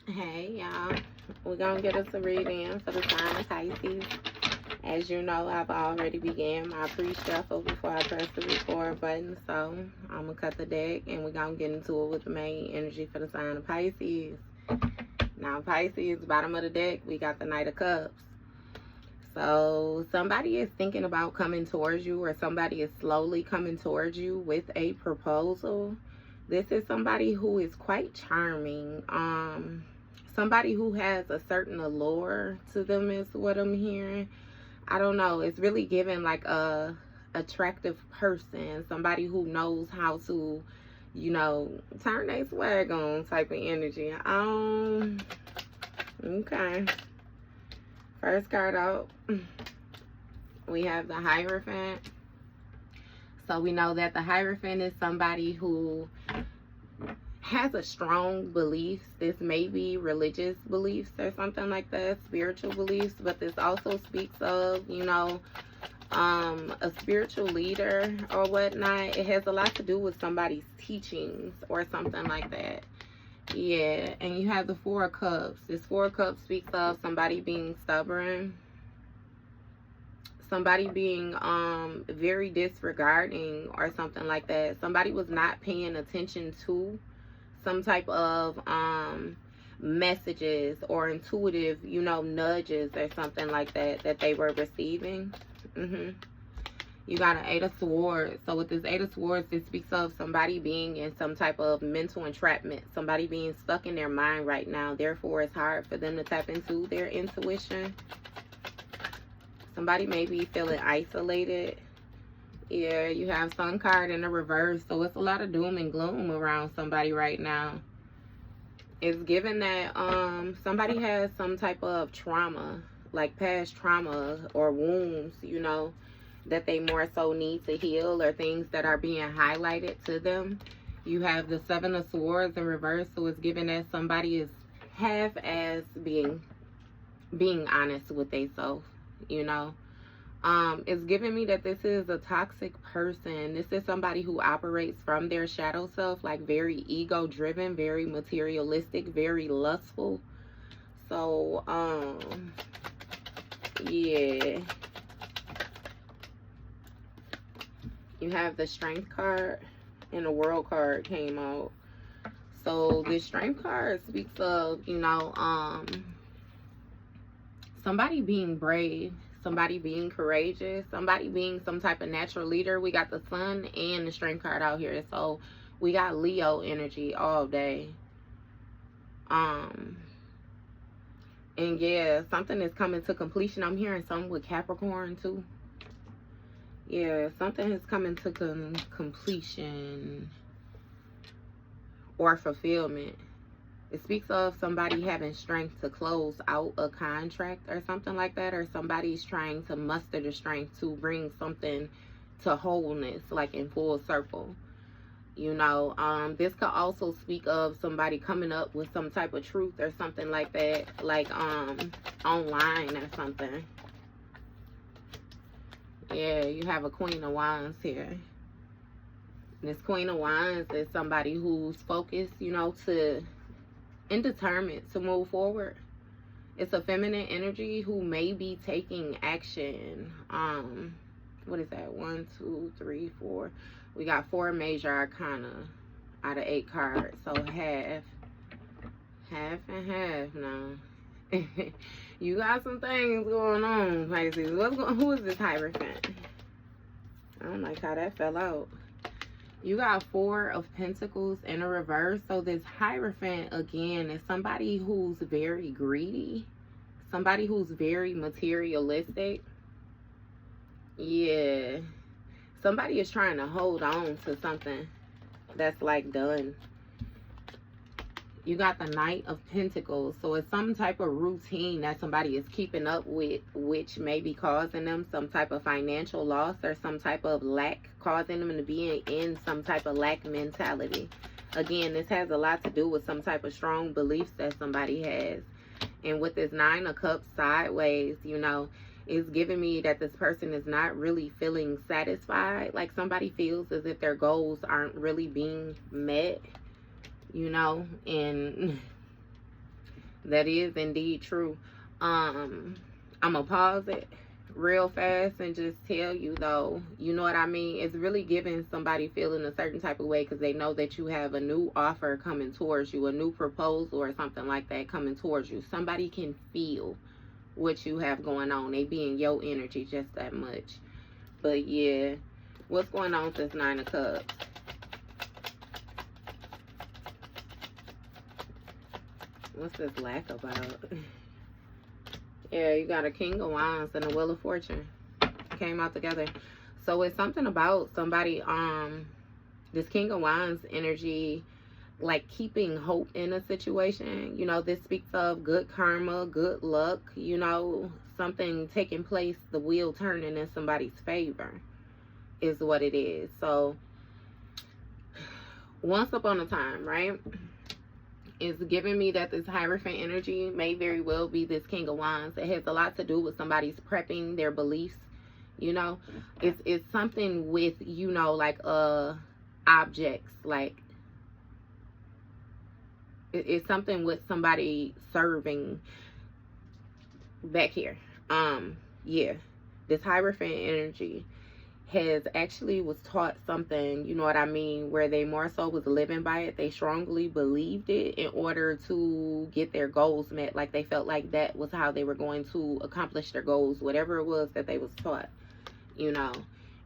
Hey y'all, we're gonna get us a reading for the sign of Pisces. As you know, I've already began my pre-shuffle before I press the record button, so I'm gonna cut the deck and we're gonna get into it with the main energy for the sign of Pisces. Now Pisces, bottom of the deck, we got the Knight of Cups. So somebody is thinking about coming towards you, or somebody is slowly coming towards you with a proposal. This is somebody who is quite charming. Somebody who has a certain allure to them is what I'm hearing. I don't know. It's really giving like a attractive person, somebody who knows how to, you know, turn their swag on type of energy. Okay. First card out, we have the Hierophant. So we know that the Hierophant is somebody who has a strong beliefs. This may be religious beliefs or something like that, spiritual beliefs, but this also speaks of, you know, a spiritual leader or whatnot. It has a lot to do with somebody's teachings or something like that. Yeah, and you have the Four of Cups. This Four of Cups speaks of somebody being stubborn, somebody being very disregarding or something like that. Somebody was not paying attention to some type of messages or intuitive, you know, nudges or something like that that they were receiving. You got an Eight of Swords. So with this Eight of Swords, it speaks of somebody being in some type of mental entrapment, somebody being stuck in their mind right now. Therefore, it's hard for them to tap into their intuition. Somebody may be feeling isolated. Yeah, you have Sun card in the reverse, so it's a lot of doom and gloom around somebody right now. It's given that somebody has some type of trauma, like past trauma or wounds, you know, that they more so need to heal, or things that are being highlighted to them. You have the Seven of Swords in reverse, so it's given that somebody is half-ass being honest with themselves, you know. It's giving me that this is a toxic person. This is somebody who operates from their shadow self, like very ego driven, very materialistic, very lustful. So yeah, you have the Strength card and the World card came out. So this Strength card speaks of, you know, somebody being brave, somebody being courageous, somebody being some type of natural leader. We got the Sun and the Strength card out here. So we got Leo energy all day. And yeah, something is coming to completion. I'm hearing something with Capricorn too. Yeah, something is coming to completion or fulfillment. It speaks of somebody having strength to close out a contract or something like that, or somebody's trying to muster the strength to bring something to wholeness, like in full circle. You know, this could also speak of somebody coming up with some type of truth or something like that, like online or something. Yeah, you have a Queen of Wands here. This Queen of Wands is somebody who's focused, you know, and determined to move forward. It's a feminine energy who may be taking action. What is that? 1, 2, 3, 4. We got 4 major arcana out of 8 cards. So half and half now. You got some things going on, Pisces. Who is this Hierophant? I don't like how that fell out. You got 4 of Pentacles in a reverse. So this Hierophant, again, is somebody who's very greedy. Somebody who's very materialistic. Yeah. Somebody is trying to hold on to something that's like done. You got the Knight of Pentacles. So it's some type of routine that somebody is keeping up with, which may be causing them some type of financial loss or some type of lack, causing them to be in some type of lack mentality. Again, this has a lot to do with some type of strong beliefs that somebody has. And with this 9 of Cups sideways, you know, it's giving me that this person is not really feeling satisfied. Like somebody feels as if their goals aren't really being met, you know, and That is indeed true. I'm gonna pause it real fast and just tell you, though, you know what I mean? It's really giving somebody feeling a certain type of way because they know that you have a new offer coming towards you, a new proposal or something like that coming towards you. Somebody can feel what you have going on. They be in your energy just that much. But yeah, what's going on with this Nine of Cups? What's this lack about? Yeah, you got a King of Wands and a Wheel of Fortune came out together. So it's something about somebody, this King of Wands energy, like keeping hope in a situation. You know, this speaks of good karma, good luck, you know, something taking place, the wheel turning in somebody's favor is what it is. So once upon a time, right, is giving me that this Hierophant energy may very well be this King of Wands. It has a lot to do with somebody's prepping their beliefs, you know. It's something with, you know, like objects, like it's something with somebody serving back here. Yeah, this Hierophant energy has actually was taught something, you know what I mean, where they more so was living by it. They strongly believed it in order to get their goals met. Like they felt like that was how they were going to accomplish their goals, whatever it was that they was taught, you know.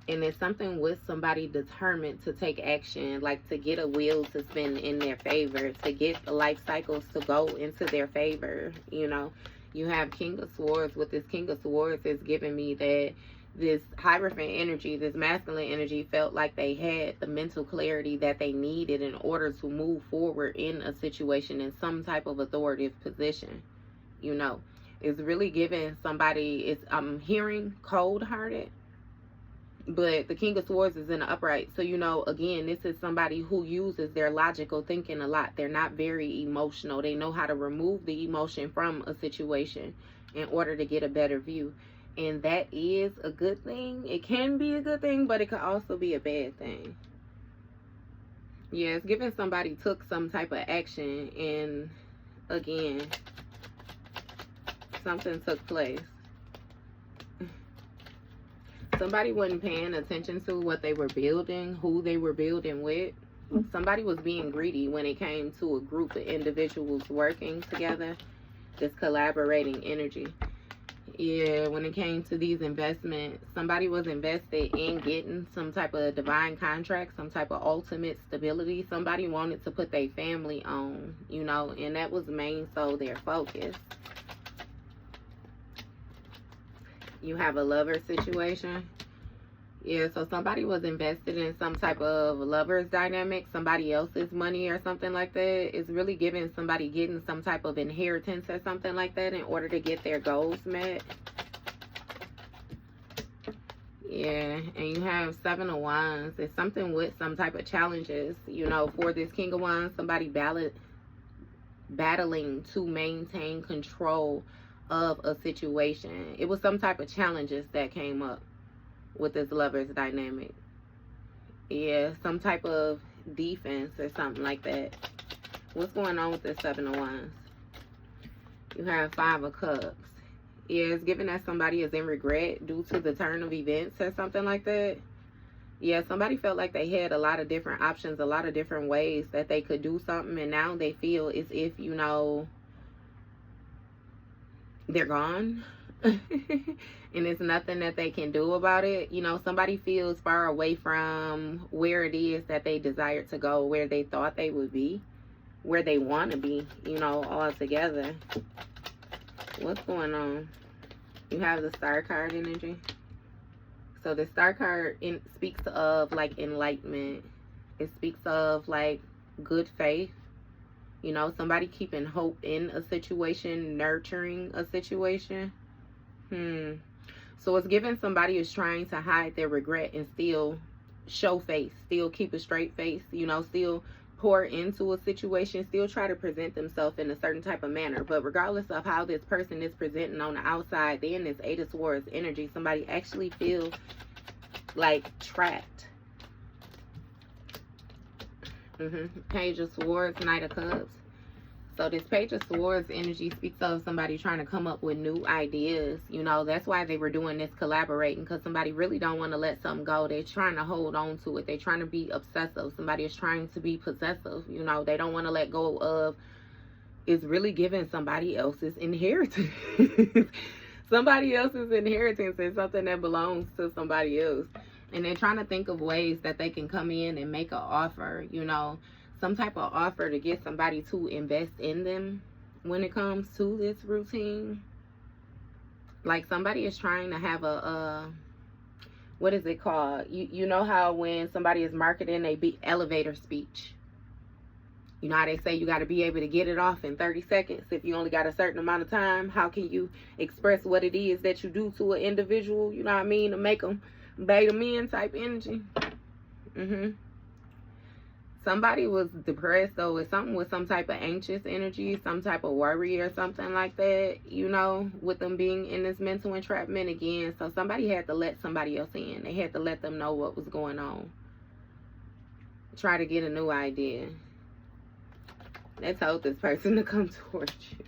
And it's something with somebody determined to take action, like to get a wheel to spin in their favor, to get the life cycles to go into their favor, you know. You have King of Swords. With this King of Swords is giving me that this Hierophant energy, this masculine energy, felt like they had the mental clarity that they needed in order to move forward in a situation in some type of authoritative position, you know. It's really giving somebody, I'm hearing cold-hearted, but the King of Swords is in the upright. So, you know, again, this is somebody who uses their logical thinking a lot. They're not very emotional. They know how to remove the emotion from a situation in order to get a better view. And that is a good thing. It can be a good thing, but it could also be a bad thing. Yeah, it's giving somebody took some type of action, and again, something took place. Somebody wasn't paying attention to what they were building, who they were building with. Somebody was being greedy when it came to a group of individuals working together. This collaborating energy. Yeah, when it came to these investments, somebody was invested in getting some type of divine contract, some type of ultimate stability. Somebody wanted to put their family on, you know, and that was main so their focus. You have a lover situation. Yeah, so somebody was invested in some type of lover's dynamic, somebody else's money or something like that. It's really giving somebody getting some type of inheritance or something like that in order to get their goals met. Yeah, and you have Seven of Wands. It's something with some type of challenges, you know, for this King of Wands. Somebody battling to maintain control of a situation. It was some type of challenges that came up with this lover's dynamic. Yeah, some type of defense or something like that. What's going on with this Seven of Wands? You have Five of Cups. Yeah, it's giving that somebody is in regret due to the turn of events or something like that. Yeah, somebody felt like they had a lot of different options, a lot of different ways that they could do something, and now they feel as if, you know, they're gone. And there's nothing that they can do about it. You know, somebody feels far away from where it is that they desire to go, where they thought they would be, where they want to be, you know, all together. What's going on? You have the Star card energy. So the Star card speaks of like enlightenment. It speaks of like good faith. You know, somebody keeping hope in a situation, nurturing a situation. So it's giving somebody is trying to hide their regret and still show face, still keep a straight face, you know, still pour into a situation, still try to present themselves in a certain type of manner. But regardless of how this person is presenting on the outside, then this Eight of Swords energy, somebody actually feels like trapped. Page of Swords, Knight of Cups. So this Page of Swords energy speaks of somebody trying to come up with new ideas. You know, that's why they were doing this collaborating, because somebody really don't want to let something go. They're trying to hold on to it. They're trying to be obsessive. Somebody is trying to be possessive. You know, they don't want to let go of, is really giving somebody else's inheritance. Somebody else's inheritance is something that belongs to somebody else. And they're trying to think of ways that they can come in and make an offer, you know, some type of offer to get somebody to invest in them when it comes to this routine. Like somebody is trying to have a what is it called? You know how when somebody is marketing a elevator speech, you know how they say you got to be able to get it off in 30 seconds. If you only got a certain amount of time, how can you express what it is that you do to an individual, you know what I mean, to make them bait them in type energy? Somebody was depressed, though, with something with some type of anxious energy, some type of worry or something like that, you know, with them being in this mental entrapment again. So somebody had to let somebody else in. They had to let them know what was going on. Try to get a new idea. They told this person to come towards you.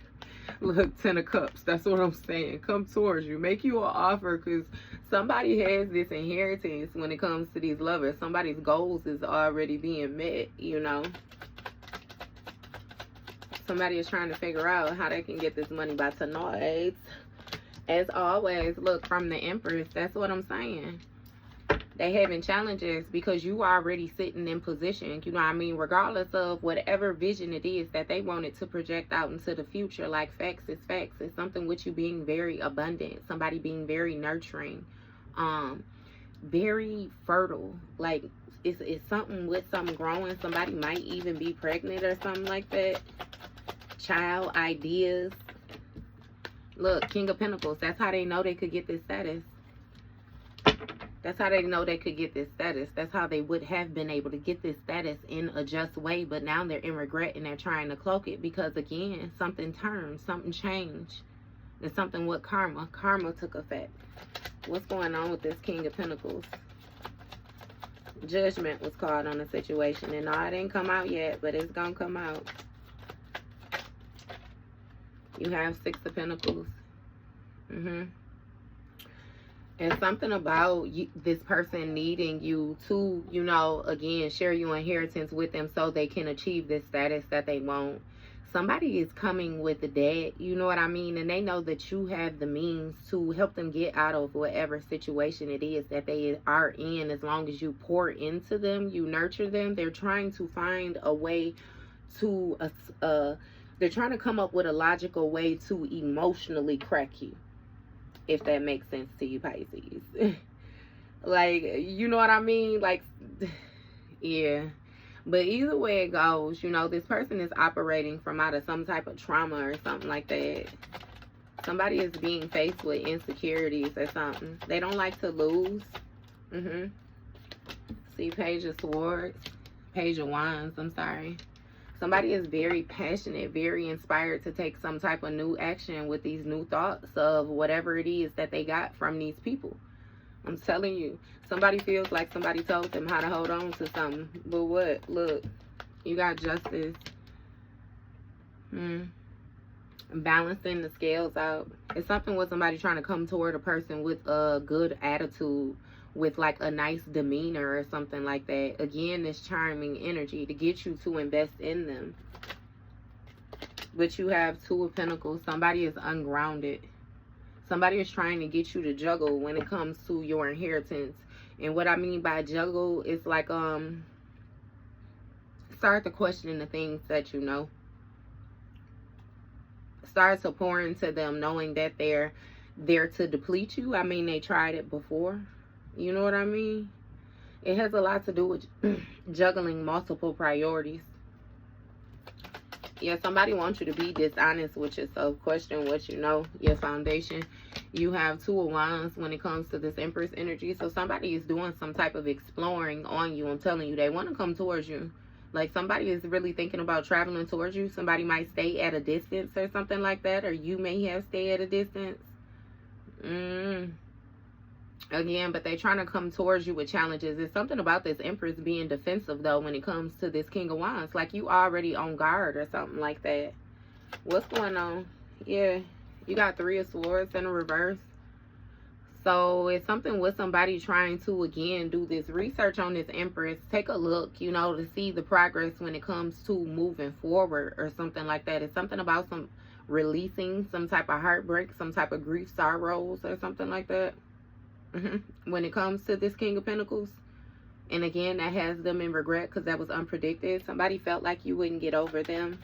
Look, 10 of Cups, that's what I'm saying. Come towards you. Make you an offer, because somebody has this inheritance when it comes to these lovers. Somebody's goals is already being met, you know. Somebody is trying to figure out how they can get this money by tonight. As always, look, from the Empress, that's what I'm saying. They having challenges because you are already sitting in position, you know what I mean, regardless of whatever vision it is that they wanted to project out into the future. Like, facts is facts. It's something with you being very abundant, somebody being very nurturing, very fertile. Like, it's something with something growing. Somebody might even be pregnant or something like that. Child ideas. Look, King of Pentacles, that's how they know they could get this status. That's how they know they could get this status. That's how they would have been able to get this status in a just way. But now they're in regret and they're trying to cloak it because, again, something turned, something changed. There's something with karma. Karma took effect. What's going on with this King of Pentacles? Judgment was called on the situation. And no, it didn't come out yet, but it's going to come out. You have 6 of Pentacles. And something about this person needing you to, you know, again, share your inheritance with them so they can achieve this status that they want. Somebody is coming with the debt, you know what I mean? And they know that you have the means to help them get out of whatever situation it is that they are in. As long as you pour into them, you nurture them. They're trying to find a way to, they're trying to come up with a logical way to emotionally crack you. If that makes sense to you, Pisces. Like, you know what I mean? Like, yeah. But either way it goes, you know, this person is operating from out of some type of trauma or something like that. Somebody is being faced with insecurities or something. They don't like to lose. See, Page of Swords. Page of Wands, I'm sorry. Somebody is very passionate, very inspired to take some type of new action with these new thoughts of whatever it is that they got from these people. I'm telling you, somebody feels like somebody told them how to hold on to something. But what? Look, you got Justice. Balancing the scales out. It's something with somebody trying to come toward a person with a good attitude, with like a nice demeanor or something like that. Again, this charming energy to get you to invest in them. But you have 2 of Pentacles. Somebody is ungrounded. Somebody is trying to get you to juggle when it comes to your inheritance. And what I mean by juggle is like, start to question the things that you know. Start to pour into them knowing that they're there to deplete you. I mean, they tried it before. You know what I mean? It has a lot to do with juggling multiple priorities. Yeah, somebody wants you to be dishonest with yourself. Question what you know, your foundation. You have 2 of Wands when it comes to this Empress energy. So somebody is doing some type of exploring on you. I'm telling you, they want to come towards you. Like, somebody is really thinking about traveling towards you. Somebody might stay at a distance or something like that. Or you may have stayed at a distance. Again, but they're trying to come towards you with challenges. There's something about this Empress being defensive, though, when it comes to this King of Wands. Like, you already on guard or something like that. What's going on? Yeah, you got 3 of Swords in a reverse. So it's something with somebody trying to, again, do this research on this Empress. Take a look, you know, to see the progress when it comes to moving forward or something like that. It's something about some releasing some type of heartbreak, some type of grief, sorrows, or something like that. When it comes to this King of Pentacles. And again, that has them in regret because that was unpredicted. Somebody felt like you wouldn't get over them.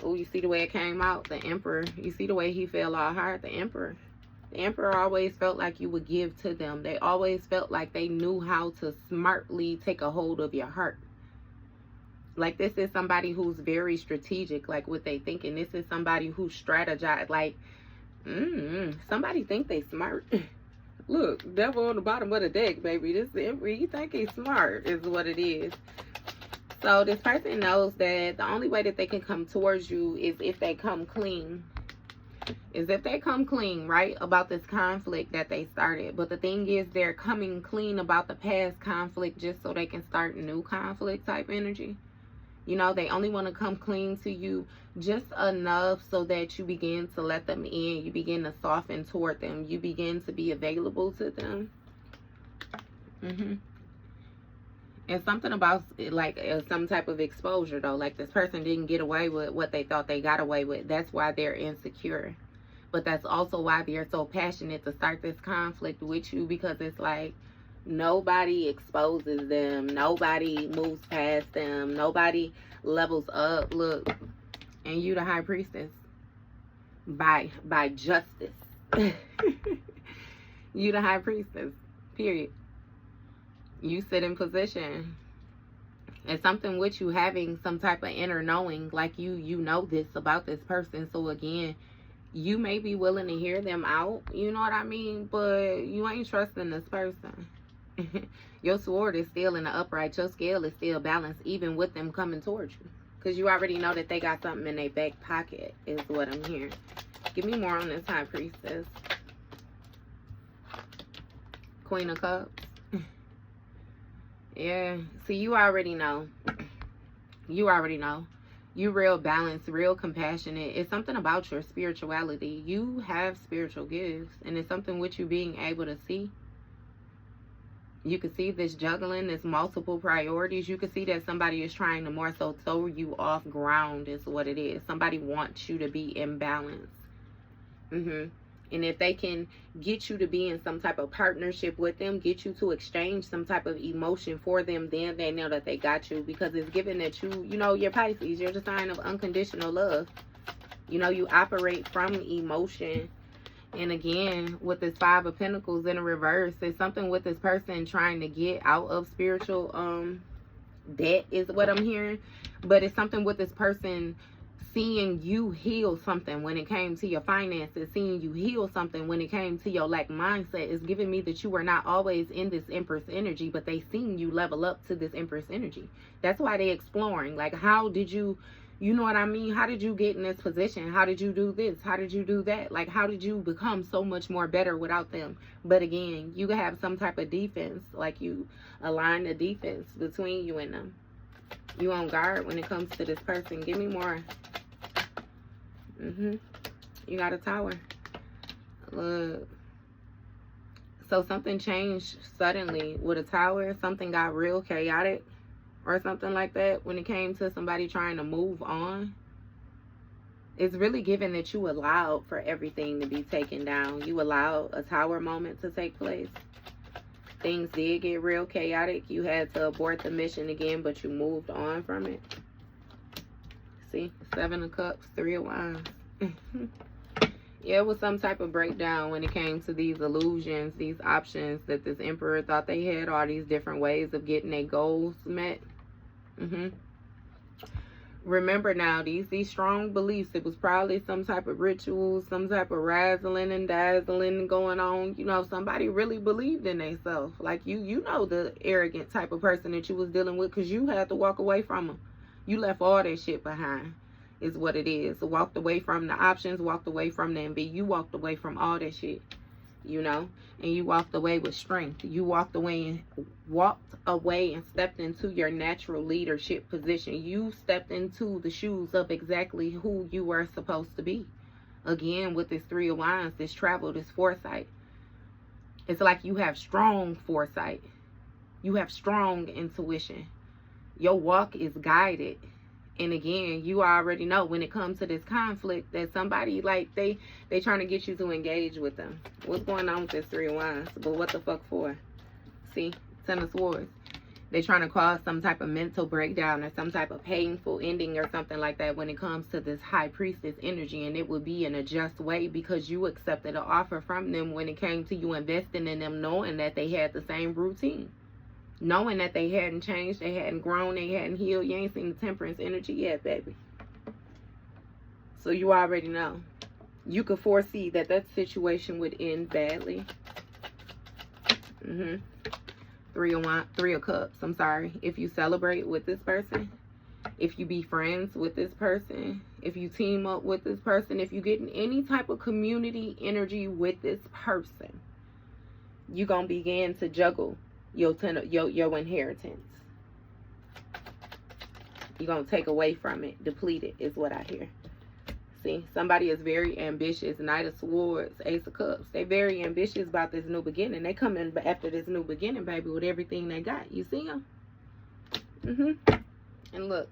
Oh, you see the way it came out? The Emperor. You see the way he fell all hard? The Emperor. The Emperor always felt like you would give to them. They always felt like they knew how to smartly take a hold of your heart. Like, this is somebody who's very strategic, like what they thinking. This is somebody who strategized. Like, somebody think they smart. Look, devil on the bottom of the deck, baby. This Emperor, you think he's smart is what it is. So this person knows that the only way that they can come towards you is if they come clean. Is if they come clean, right, about this conflict that they started. But the thing is, they're coming clean about the past conflict just so they can start new conflict type energy. You know, they only want to come clean to you just enough so that you begin to let them in. You begin to soften toward them. You begin to be available to them. And something about, like, some type of exposure, though. Like, this person didn't get away with what they thought they got away with. That's why they're insecure. But that's also why they're so passionate to start this conflict with you. Because it's like, nobody exposes them. Nobody moves past them. Nobody levels up. Look. And you the High Priestess. By justice. You the High Priestess. Period. You sit in position. It's something with you having some type of inner knowing, like you know this about this person. So again, you may be willing to hear them out, you know what I mean, but you ain't trusting this person. Your sword is still in the upright. Your scale is still balanced, even with them coming towards you, because you already know that they got something in their back pocket is what I'm hearing. Give me more on this High Priestess. Queen of Cups. Yeah, see, you already know. You already know. You real balanced, real compassionate. It's something about your spirituality. You have spiritual gifts, and it's something with you being able to see. You can see this juggling, this multiple priorities. You can see that somebody is trying to more so throw you off ground is what it is. Somebody wants you to be in balance. And if they can get you to be in some type of partnership with them, get you to exchange some type of emotion for them, then they know that they got you. Because it's given that you know, you're Pisces. You're the sign of unconditional love. You know, you operate from emotion. And again, with this 5 of Pentacles in a reverse, there's something with this person trying to get out of spiritual debt is what I'm hearing. But it's something with this person seeing you heal something when it came to your finances, seeing you heal something when it came to your lack mindset is giving me that you were not always in this Empress energy, but they seen you level up to this Empress energy. That's why they exploring. Like, how did you know what I mean? How did you get in this position? How did you do this? How did you do that? Like, how did you become so much more better without them? But again, you have some type of defense, like you align the defense between you and them. You on guard when it comes to this person. Give me more. You got a Tower. Look. So something changed suddenly with a Tower. Something got real chaotic or something like that when it came to somebody trying to move on. It's really given that you allowed for everything to be taken down. You allowed a Tower moment to take place. Things did get real chaotic. You had to abort the mission again, but you moved on from it. See, 7 of Cups, 3 of Wands. Yeah, it was some type of breakdown when it came to these illusions, these options that this Emperor thought they had, all these different ways of getting their goals met. Remember now, these strong beliefs, it was probably some type of rituals, some type of razzling and dazzling going on. You know, somebody really believed in themselves. Like, you know the arrogant type of person that you was dealing with, because you had to walk away from them. You left all that shit behind, is what it is. So walked away from the options, walked away from the envy. You walked away from all that shit. you know, and you walked away with strength. You walked away and stepped into your natural leadership position. You stepped into the shoes of exactly who you were supposed to be. Again, with this Three of Wands, this travel, this foresight. It's like you have strong foresight. You have strong intuition. Your walk is guided. And again, you already know when it comes to this conflict that somebody, like, they trying to get you to engage with them. What's going on with this Three of Wands? But what the fuck for? See? Ten of Swords. They trying to cause some type of mental breakdown or some type of painful ending or something like that when it comes to this High Priestess energy. And it would be in a just way because you accepted an offer from them when it came to you investing in them, knowing that they had the same routine. Knowing that they hadn't changed, they hadn't grown, they hadn't healed. You ain't seen the Temperance energy yet, baby. So you already know. You could foresee that that situation would end badly. Three of Cups, I'm sorry. If you celebrate with this person, if you be friends with this person, if you team up with this person, if you get in any type of community energy with this person, you're going to begin to juggle your inheritance. You're going to take away from it, deplete it, is what I hear. See, somebody is very ambitious. Knight of Swords, Ace of Cups. They very ambitious about this new beginning. They come in after this new beginning, baby, with everything they got. You see them? And look.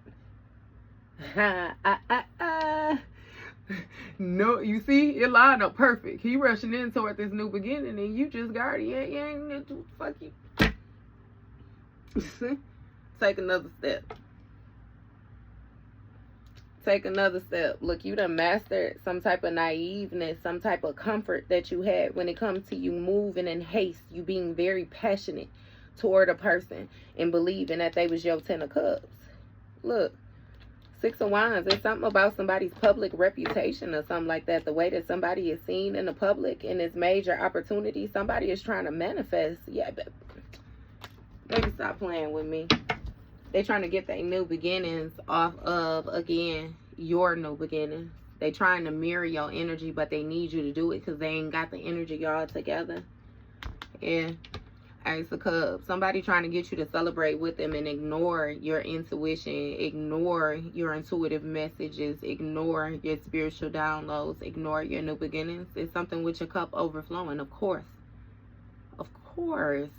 No, you see? It lined up perfect. He rushing in toward this new beginning, and you just got it. You ain't fuck you. Take another step. Take another step. Look, you done mastered some type of naiveness, some type of comfort that you had when it comes to you moving in haste, you being very passionate toward a person and believing that they was your Ten of Cups. Look, Six of Wands, it's something about somebody's public reputation or something like that. The way that somebody is seen in the public and it's major opportunity, somebody is trying to manifest. Yeah, baby, stop playing with me. They trying to get their new beginnings off of, again, your new beginnings. They trying to mirror your energy, but they need you to do it because they ain't got the energy all together. Yeah. Ace of Cups. Somebody trying to get you to celebrate with them and ignore your intuition, ignore your intuitive messages, ignore your spiritual downloads, ignore your new beginnings. It's something with your cup overflowing, of course. Of course.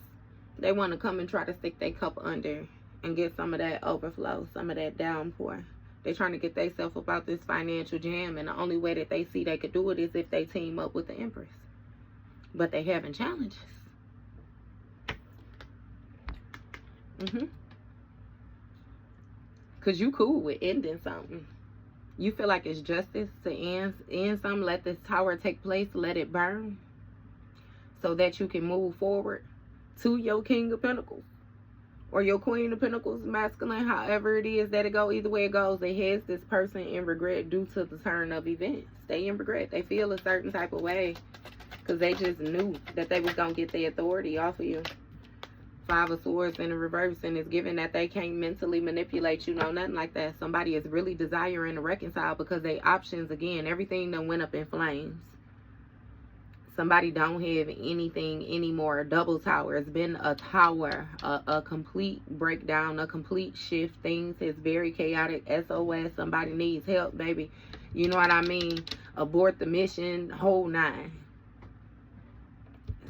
They want to come and try to stick their cup under and get some of that overflow, some of that downpour. They're trying to get themselves about this financial jam, and the only way that they see they could do it is if they team up with the Empress. But they having challenges. Because you cool with ending something. You feel like it's justice to end something. Let this tower take place. Let it burn. So that you can move forward to your King of Pentacles. Or your Queen of Pentacles, masculine. However it is that it go. Either way it goes. It has this person in regret due to the turn of events. They in regret. They feel a certain type of way. Because they just knew that they was going to get the authority off of you. Five of Swords in the reverse, and it's given that they can't mentally manipulate you, no, nothing like that. Somebody is really desiring to reconcile because they options, again, everything done went up in flames. Somebody don't have anything anymore. A double tower. It's been a tower, a complete breakdown, a complete shift. Things is very chaotic. SOS. Somebody needs help, baby. You know what I mean? Abort the mission, whole nine.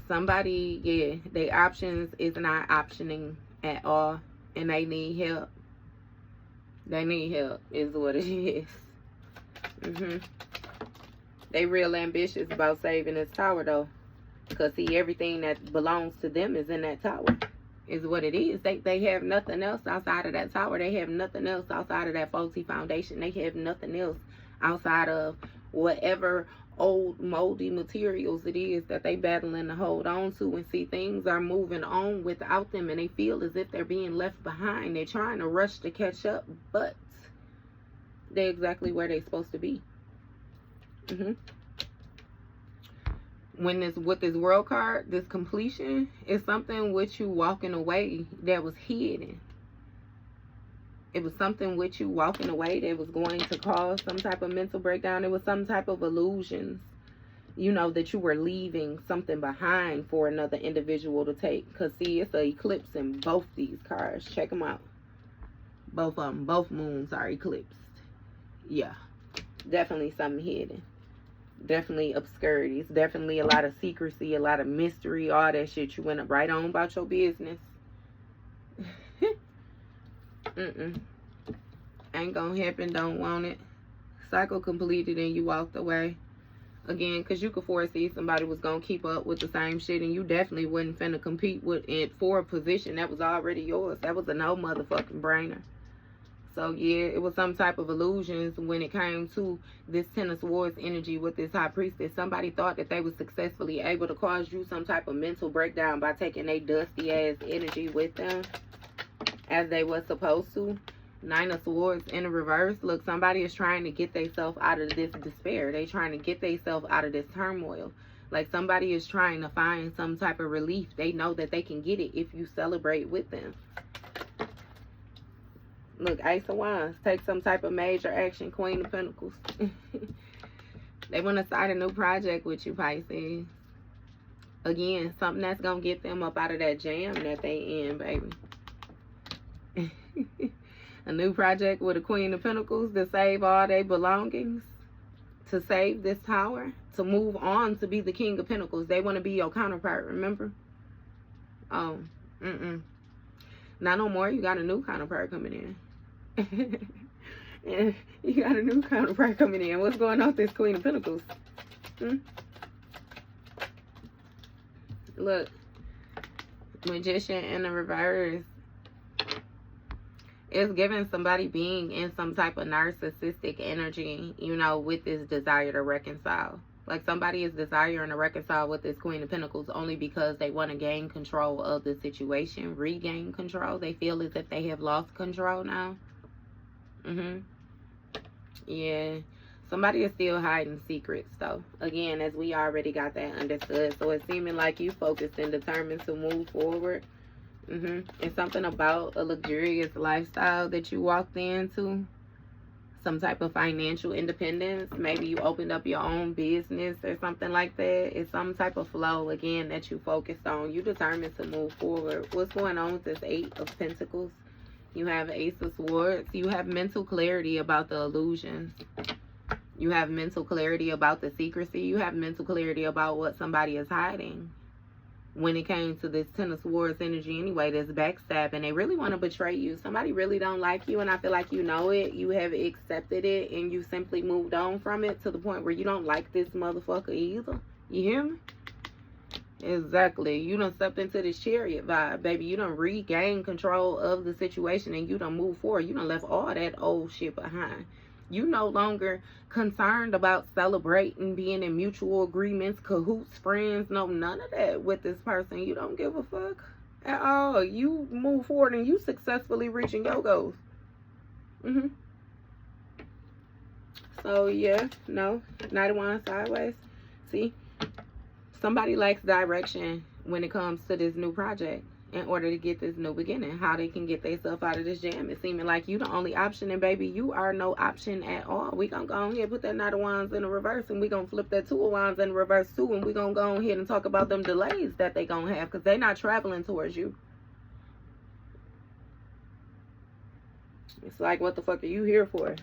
Somebody, yeah, their options is not optioning at all, and they need help. They need help is what it is. They real ambitious about saving this tower, though. Because, see, everything that belongs to them is in that tower. Is what it is. They have nothing else outside of that tower. They have nothing else outside of that faulty foundation. They have nothing else outside of whatever old moldy materials it is that they battling to hold on to. And see, things are moving on without them, and they feel as if they're being left behind. They're trying to rush to catch up, but they're exactly where they're supposed to be. When this, with this World card, this completion is something with you walking away that was hidden. It was something with you walking away that was going to cause some type of mental breakdown. It was some type of illusions. you know, that you were leaving something behind for another individual to take. Because, see, it's an eclipse in both these cards. Check them out. Both of them. Both moons are eclipsed. Yeah. Definitely something hidden. Definitely obscurities. Definitely a lot of secrecy. A lot of mystery. All that shit. You went right on about your business. Ain't gonna happen. Don't want it. Cycle completed and you walked away. Again, because you could foresee somebody was going to keep up with the same shit, and you definitely wasn't finna compete with it for a position that was already yours. That was a no motherfucking brainer. So, yeah, it was some type of illusions when it came to this Ten of Swords energy with this High Priestess. Somebody thought that they was successfully able to cause you some type of mental breakdown by taking their dusty-ass energy with them as they was supposed to. Nine of Swords in the reverse. Look, somebody is trying to get themselves out of this despair. They trying to get themselves out of this turmoil. Like somebody is trying to find some type of relief. They know that they can get it if you celebrate with them. Look, Ace of Wands. Take some type of major action. Queen of Pentacles. They want to start a new project with you, Pisces. Again, something that's going to get them up out of that jam that they in, baby. A new project with a Queen of Pentacles to save all their belongings, to save this tower, to move on to be the King of Pentacles. They want to be your counterpart, remember? Oh, not no more. You got a new counterpart coming in. Yeah, you got a new counterpart coming in. What's going on with this Queen of Pentacles? Look, Magician in the reverse. It's giving somebody being in some type of narcissistic energy, you know, with this desire to reconcile. Like somebody is desiring to reconcile with this Queen of Pentacles only because they want to gain control of the situation, regain control. They feel as if they have lost control now. Yeah. Somebody is still hiding secrets, though. Again, as we already got that understood. So it's seeming like you focused and determined to move forward. It's something about a luxurious lifestyle that you walked into. Some type of financial independence. Maybe you opened up your own business or something like that. It's some type of flow, again, that you focused on. You determined to move forward. What's going on with this Eight of Pentacles? You have Ace of Swords. You have mental clarity about the illusions. You have mental clarity about the secrecy. You have mental clarity about what somebody is hiding. When it came to this Ten of Swords energy anyway, this backstabbing, they really want to betray you. Somebody really don't like you, and I feel like you know it. You have accepted it, and you simply moved on from it to the point where you don't like this motherfucker either. You hear me? Exactly. You done stepped into this Chariot vibe, baby. You done regained control of the situation, and you done moved forward. You done left all that old shit behind. You no longer concerned about celebrating, being in mutual agreements, cahoots, friends. No, none of that with this person. You don't give a fuck at all. You move forward and you successfully reaching your goals. So, yeah, no, Knight of Wands sideways. See, somebody lacks direction when it comes to this new project. In order to get this new beginning, how they can get themselves out of this jam. It's seeming like you the only option, and baby, you are no option at all. We gonna go on here, put that Knight of Wands in the reverse, and we gonna flip that Two of Wands in the reverse too, and we gonna go on here and talk about them delays that they gonna have, because they not traveling towards you. It's like, what the fuck are you here for?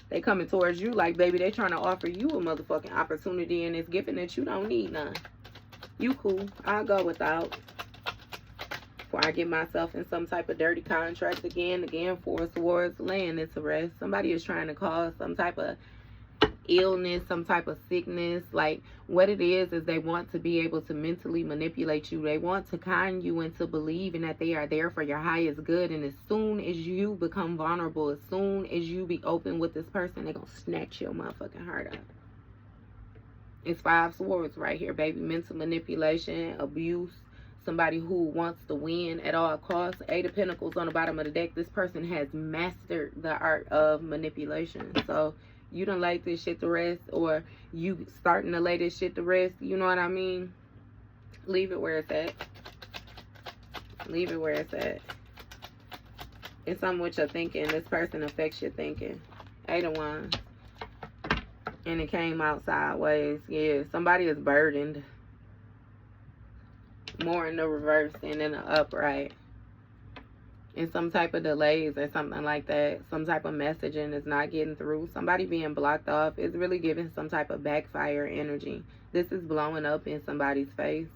They coming towards you like, baby, they trying to offer you a motherfucking opportunity, and it's given that you don't need none. You cool. I'll go without. Before I get myself in some type of dirty contract again, Four of Swords, laying it to rest. Somebody is trying to cause some type of illness, some type of sickness. Like, what it is they want to be able to mentally manipulate you. They want to con you into believing that they are there for your highest good. And as soon as you become vulnerable, as soon as you be open with this person, they're going to snatch your motherfucking heart out. It's Five Swords right here, baby. Mental manipulation, abuse. Somebody who wants to win at all costs. Eight of Pentacles on the bottom of the deck. This person has mastered the art of manipulation. So you done laid this shit to rest, or you starting to lay this shit to rest. You know what I mean? Leave it where it's at. Leave it where it's at. It's something with your thinking. This person affects your thinking. Eight of Wands. And it came out sideways. Yeah, somebody is burdened. More in the reverse than in the upright. And some type of delays or something like that. Some type of messaging is not getting through. Somebody being blocked off is really giving some type of backfire energy. This is blowing up in somebody's face.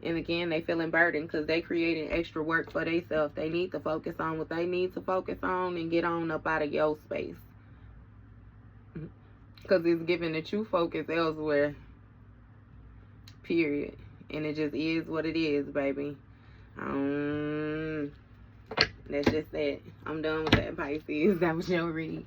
And again, they feeling burdened because they creating extra work for themselves. They need to focus on what they need to focus on and get on up out of your space. Because it's giving that you focus elsewhere. Period. And it just is what it is, baby. That's just that. I'm done with that, Pisces. That was your read.